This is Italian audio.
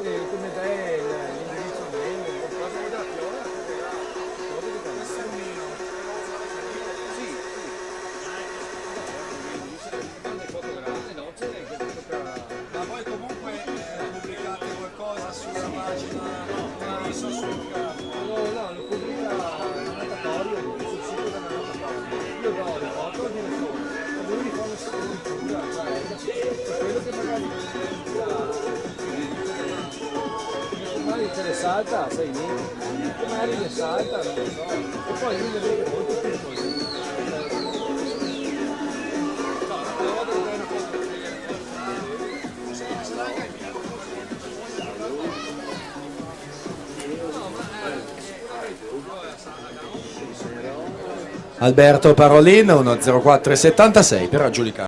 come te l'indirizzo mail, qualcosa della Fiora, Ma voi comunque pubblicate qualcosa sulla pagina sul no, lo pubblica l'annotatorio sul sito dell'annotatorio. Io do le foto di nessuno, ma lui li fa una scrittura, cioè quello che magari magari te le salta, sai niente, magari le salta, non lo so, e poi lui le vede molto piccole. Alberto Parolin 10476 per aggiudicare.